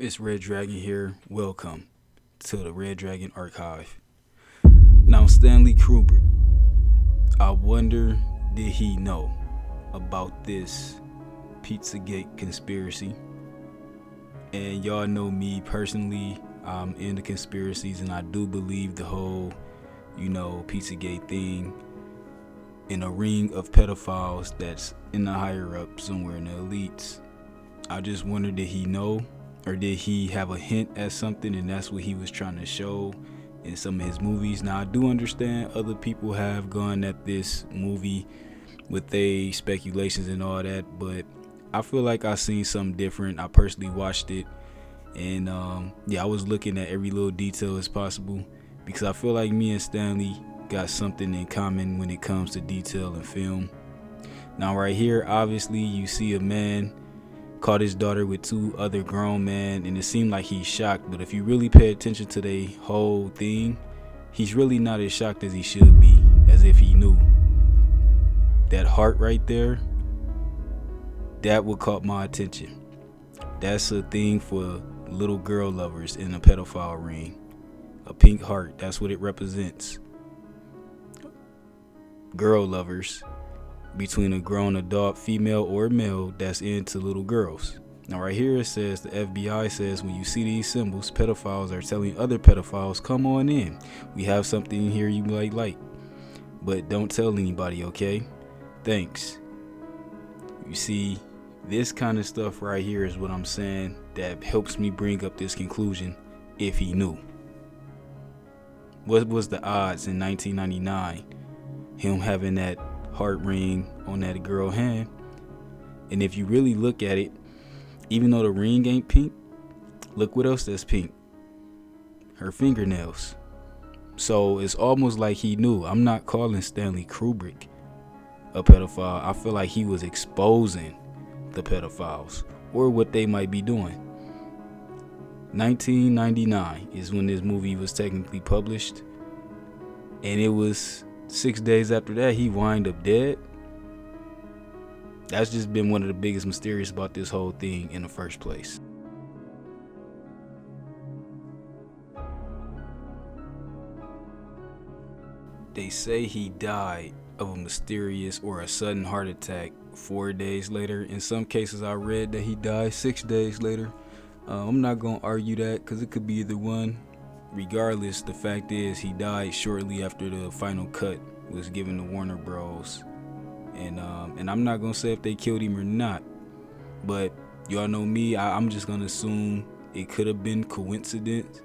It's Red Dragon here. Welcome to the Red Dragon Archive. Now, Stanley Kubrick, I wonder, did he know about this Pizzagate conspiracy? And y'all know me personally, I'm into conspiracies and I do believe the whole, Pizzagate thing in a ring of pedophiles that's in the higher up somewhere in the elites. I just wonder, did he know? Or did he have a hint at something and that's what he was trying to show in some of his movies? Now, I do understand other people have gone at this movie with their speculations and all that, but I feel like I seen something different. I personally watched it, and I was looking at every little detail as possible because I feel like me and Stanley got something in common when it comes to detail in film. Now, right here, obviously, you see a man caught his daughter with two other grown men, and it seemed like he's shocked, but if you really pay attention to the whole thing, he's really not as shocked as he should be, as if he knew. That heart right there, that what caught my attention. That's a thing for little girl lovers in a pedophile ring. A pink heart, that's what it represents. Girl lovers between a grown adult female or male that's into little girls. Now right here it says, the FBI says, when you see these symbols, pedophiles are telling other pedophiles, come on in, we have something here you might like, but don't tell anybody, okay? Thanks. You see, this kind of stuff right here is what I'm saying that helps me bring up this conclusion. If he knew, what was the odds in 1999 him having that heart ring on that girl hand? And if you really look at it, even though the ring ain't pink, look what else that's pink. Her fingernails. So it's almost like he knew. I'm not calling Stanley Kubrick a pedophile. I feel like he was exposing the pedophiles or what they might be doing. 1999 is when this movie was technically published, and it was 6 days after that he wind up dead. That's just been one of the biggest mysterious about this whole thing in the first place. They say he died of a mysterious or a sudden heart attack 4 days later. In some cases I read that he died 6 days later. I'm not gonna argue that because it could be either one. Regardless, the fact is he died shortly after the final cut was given to Warner Bros. And I'm not gonna say if they killed him or not, but y'all know me, I'm just gonna assume it could have been coincidence.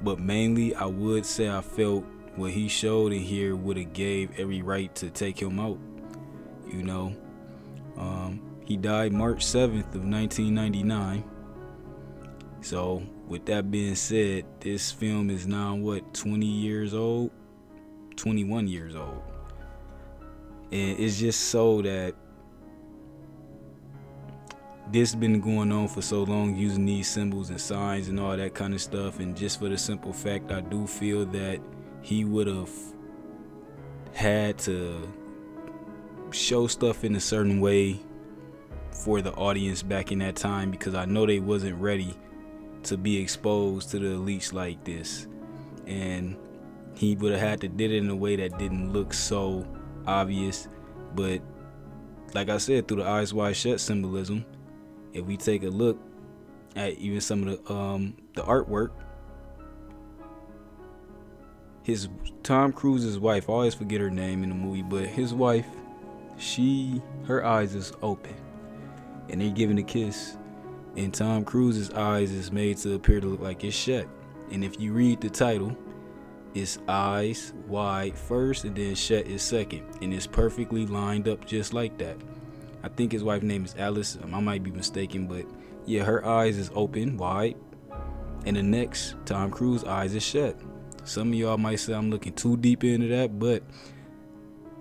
But mainly, I would say I felt what he showed in here would have gave every right to take him out. He died March 7th of 1999. So with that being said, this film is now 20 years old, 21 years old. And it's just so that this been going on for so long, using these symbols and signs and all that kind of stuff. And just for the simple fact, I do feel that he would have had to show stuff in a certain way for the audience back in that time, because I know they wasn't ready to be exposed to the elites like this. And he would have had to did it in a way that didn't look so obvious. But like I said, through the eyes wide shut symbolism, if we take a look at even some of the artwork, his Tom Cruise's wife, I always forget her name in the movie, but his wife, her eyes is open and they're giving a kiss, and Tom Cruise's eyes is made to appear to look like it's shut. And if you read the title, it's eyes wide first and then shut is second, and it's perfectly lined up just like that. I think his wife's name is Alice. I might be mistaken, but yeah, her eyes is open wide, and the next Tom Cruise eyes is shut. Some of y'all might say I'm looking too deep into that, but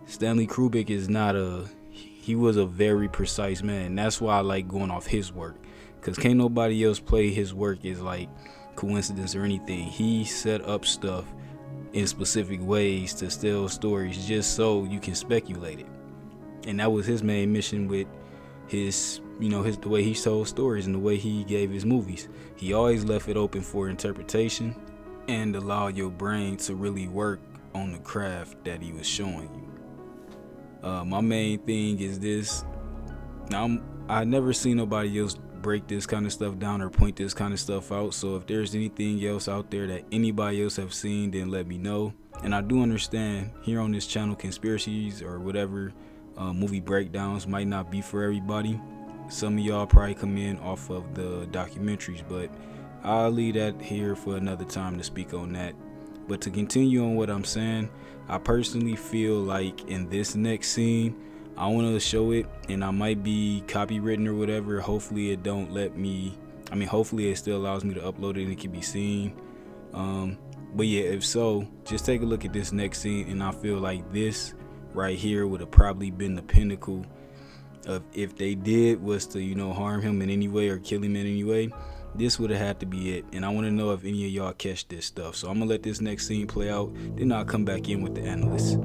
Stanley Kubrick is not he was a very precise man. That's why I like going off his work, because can't nobody else play his work as like coincidence or anything. He set up stuff in specific ways to tell stories just so you can speculate it. And that was his main mission with the way he told stories and the way he gave his movies. He always left it open for interpretation and allow your brain to really work on the craft that he was showing you. My main thing is this. Now, I never seen nobody else break this kind of stuff down or point this kind of stuff out. So if there's anything else out there that anybody else have seen, then let me know. And I do understand here on this channel, conspiracies or whatever, movie breakdowns might not be for everybody. Some of y'all probably come in off of the documentaries, but I'll leave that here for another time to speak on that. But to continue on what I'm saying, I personally feel like in this next scene, I want to show it, and I might be copywritten or whatever. Hopefully it don't let me, hopefully it still allows me to upload it and it can be seen. But yeah, if so, just take a look at this next scene, and I feel like this right here would have probably been the pinnacle of, if they did was to, harm him in any way or kill him in any way, this would have had to be it. And I want to know if any of y'all catch this stuff. So I'm gonna let this next scene play out, then I'll come back in with the analysts.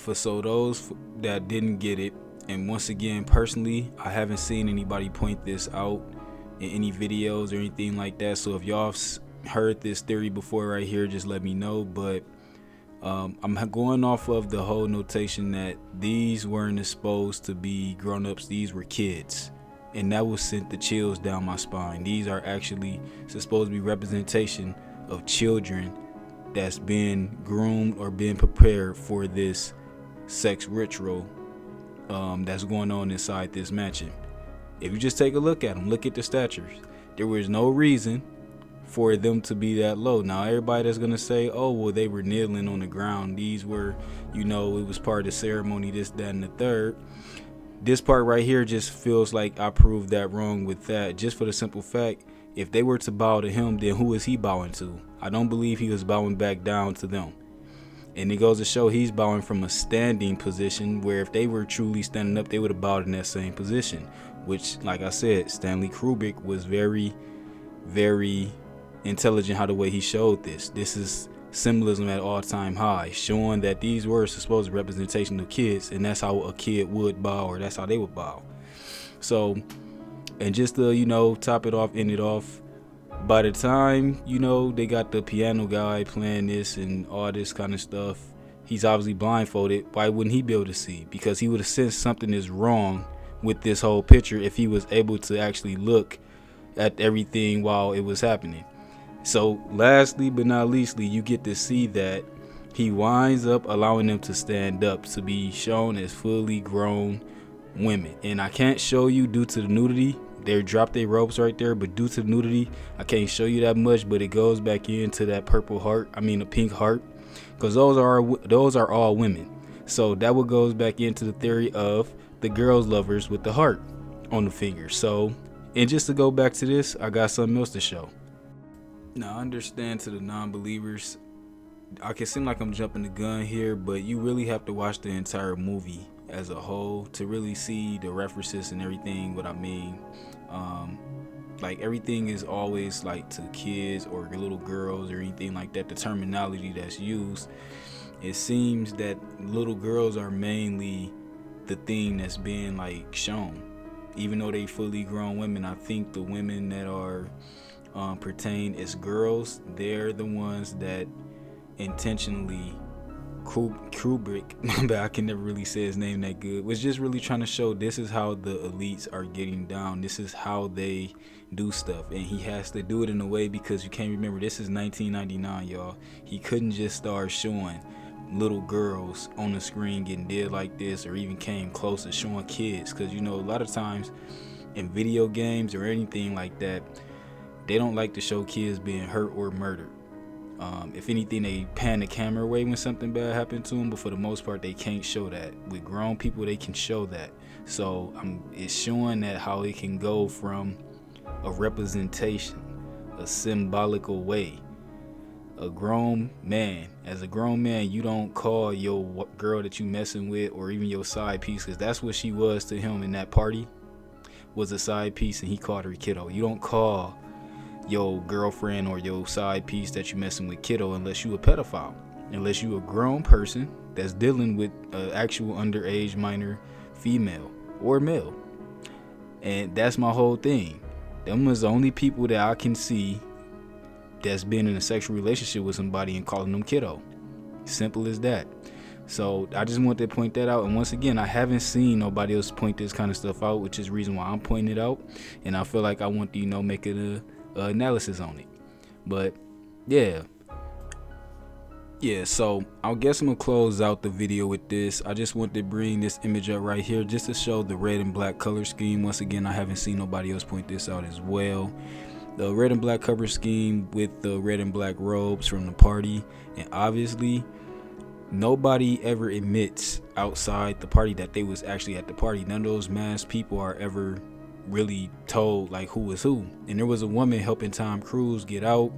For those that didn't get it, and once again, personally, I haven't seen anybody point this out in any videos or anything like that. So if y'all heard this theory before right here, just let me know. But I'm going off of the whole notation that these weren't supposed to be grown-ups, these were kids, and that was sent the chills down my spine. These are actually supposed to be representation of children that's been groomed or been prepared for this sex ritual that's going on inside this mansion. If you just take a look at them, look at the statures, there was no reason for them to be that low. Now everybody that's gonna say, oh well, they were kneeling on the ground, these were, it was part of the ceremony, this, that, and the third. This part right here just feels like I proved that wrong with that, just for the simple fact, if they were to bow to him, then who is he bowing to? I don't believe he was bowing back down to them. And it goes to show he's bowing from a standing position, where if they were truly standing up, they would have bowed in that same position, which, like I said, Stanley Kubrick was very, very intelligent how the way he showed this. This is symbolism at all-time high, showing that these were supposed representation of kids, and that's how a kid would bow, or that's how they would bow. So, and just to, top it off, end it off, by the time, they got the piano guy playing this and all this kind of stuff, he's obviously blindfolded. Why wouldn't he be able to see? Because he would have sensed something is wrong with this whole picture if he was able to actually look at everything while it was happening. So lastly but not leastly, you get to see that he winds up allowing them to stand up to be shown as fully grown women. And I can't show you due to the nudity. They dropped their ropes right there, but due to the nudity, I can't show you that much. But it goes back into that purple heart, a pink heart, because those are all women. So that what goes back into the theory of the girls lovers with the heart on the finger. So, and just to go back to this, I got something else to show. Now, I understand to the non-believers, I can seem like I'm jumping the gun here, but you really have to watch the entire movie as a whole to really see the references and everything. What I mean, like everything is always like to kids or little girls or anything like that. The terminology that's used, it seems that little girls are mainly the thing that's being like shown, even though they fully grown women. I think the women that are pertain as girls, they're the ones that intentionally Kubrick, but I can never really say his name that good, was just really trying to show this is how the elites are getting down. This is how they do stuff, and he has to do it in a way because you can't remember this is 1999, y'all. He couldn't just start showing little girls on the screen getting dead like this, or even came close to showing kids, because you know a lot of times in video games or anything like that, they don't like to show kids being hurt or murdered. If anything, they pan the camera away when something bad happened to them, but for the most part, they can't show that. With grown people, they can show that. So it's showing that how it can go from a representation, a symbolical way. A grown man, as a grown man, you don't call your girl that you messing with or even your side piece, because that's what she was to him in that party, was a side piece, and he called her kiddo. You don't call your girlfriend or your side piece that you messing with kiddo unless you a pedophile, unless you a grown person that's dealing with an actual underage minor female or male. And that's my whole thing. Them was the only people that I can see that's been in a sexual relationship with somebody and calling them kiddo. Simple as that. So I just want to point that out. And once again, I haven't seen nobody else point this kind of stuff out, which is the reason why I'm pointing it out. And I feel like I want to, make it a analysis on it. But yeah, so I guess I'm gonna close out the video with this. I just want to bring this image up right here just to show the red and black color scheme. Once again, I haven't seen nobody else point this out as well. The red and black cover scheme with the red and black robes from the party, and obviously nobody ever admits outside the party that they was actually at the party. None of those masked people are ever really told like who is who. And there was a woman helping Tom Cruise get out,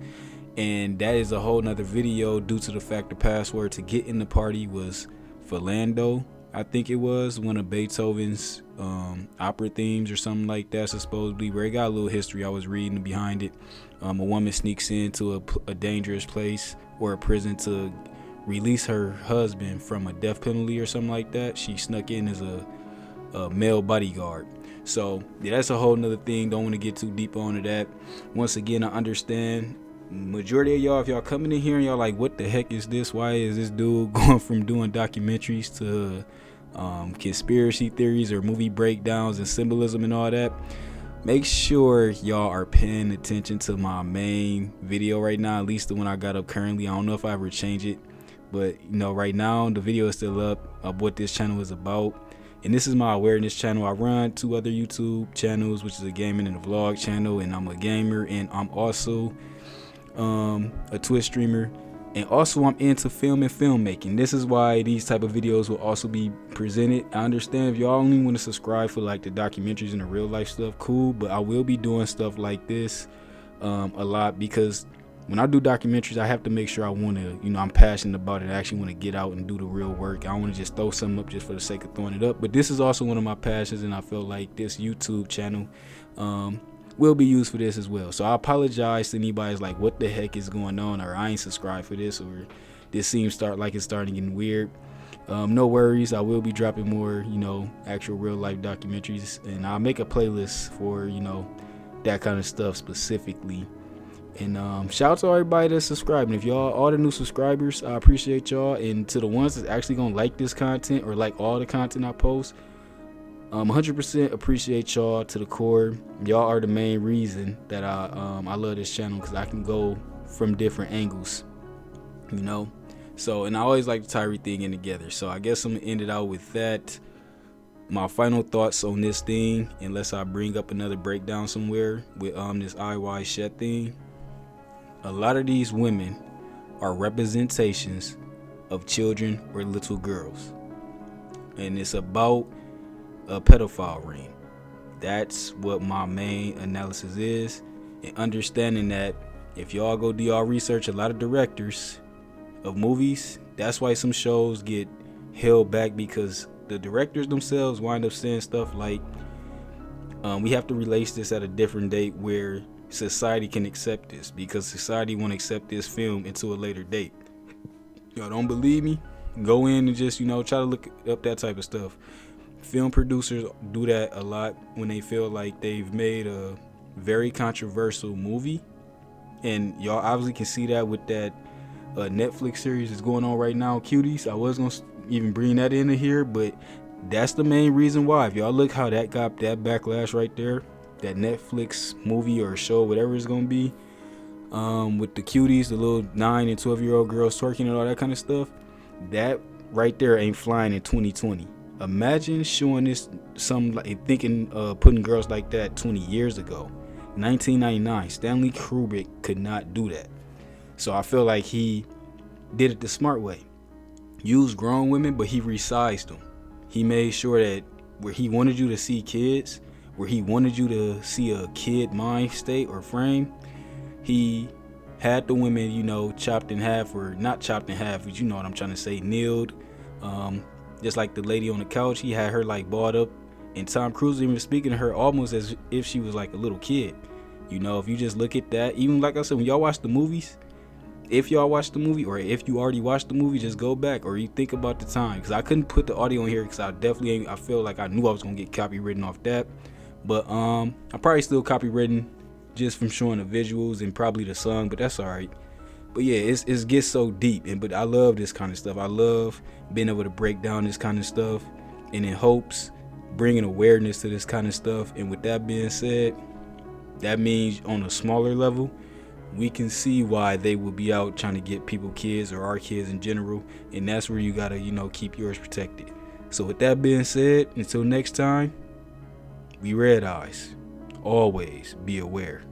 and that is a whole nother video due to the fact the password to get in the party was Philando. I think it was one of Beethoven's opera themes or something like that, supposedly, where it got a little history I was reading behind it. A woman sneaks into a dangerous place or a prison to release her husband from a death penalty or something like that. She snuck in as a male bodyguard. So yeah, that's a whole nother thing. Don't want to get too deep onto that. Once again, I understand majority of y'all, if y'all coming in here and y'all like, what the heck is this? Why is this dude going from doing documentaries to conspiracy theories or movie breakdowns and symbolism and all that? Make sure y'all are paying attention to my main video right now, at least the one I got up currently. I don't know if I ever change it, but right now the video is still up of what this channel is about. And this is my awareness channel. I run 2 other YouTube channels, which is a gaming and a vlog channel, and I'm a gamer, and I'm also a Twitch streamer, and also I'm into film and filmmaking. This is why these type of videos will also be presented. I understand if y'all only want to subscribe for like the documentaries and the real life stuff, cool, but I will be doing stuff like this a lot, because when I do documentaries, I have to make sure I want to, I'm passionate about it. I actually want to get out and do the real work. I don't want to just throw something up just for the sake of throwing it up. But this is also one of my passions, and I feel like this YouTube channel will be used for this as well. So I apologize to anybody who's like, what the heck is going on, or I ain't subscribed for this, or this seems it's starting getting weird. No worries. I will be dropping more, actual real life documentaries, and I'll make a playlist for, that kind of stuff specifically. And shout out to everybody that's subscribing. If y'all, all the new subscribers, I appreciate y'all. And to the ones that's actually gonna like this content or like all the content I post, 100% appreciate y'all to the core. Y'all are the main reason that I love this channel, because I can go from different angles, So, and I always like to tie everything in together. So I guess I'm gonna end it out with that. My final thoughts on this thing, unless I bring up another breakdown somewhere with this IY Shet thing. A lot of these women are representations of children or little girls, and it's about a pedophile ring. That's what my main analysis is, and understanding that if y'all go do y'all research, a lot of directors of movies. That's why some shows get held back, because the directors themselves wind up saying stuff like, we have to release this at a different date where society can accept this, because society won't accept this film until a later date. Y'all don't believe me? Go in and just, try to look up that type of stuff. Film producers do that a lot when they feel like they've made a very controversial movie. And y'all obviously can see that with that Netflix series that's going on right now, Cuties. I was going to even bring that into here, but that's the main reason why. If y'all look how that got that backlash right there, that Netflix movie or show, whatever it's going to be, with the Cuties, the little 9 and 12-year-old girls twerking and all that kind of stuff, that right there ain't flying in 2020. Imagine showing this, putting girls like that 20 years ago. 1999, Stanley Kubrick could not do that. So I feel like he did it the smart way. Used grown women, but he resized them. He made sure that where he wanted you to see kids, where he wanted you to see a kid mind state or frame, he had the women, chopped in half, or not chopped in half, but you know what I'm trying to say, kneeled. Just like the lady on the couch, he had her like balled up, and Tom Cruise even speaking to her almost as if she was like a little kid. If you just look at that, even like I said, when y'all watch the movies, if y'all watch the movie, or if you already watched the movie, just go back, or you think about the time, because I couldn't put the audio in here because I feel like I knew I was gonna get copywritten off that, but I'm probably still copywritten just from showing the visuals and probably the song, but that's all right. But yeah, it gets so deep, but I love this kind of stuff. I love being able to break down this kind of stuff, and in hopes bringing awareness to this kind of stuff. And with that being said, that means on a smaller level, we can see why they will be out trying to get people kids, or our kids in general, and that's where you gotta keep yours protected. So with that being said, until next time, we red eyes, always be aware.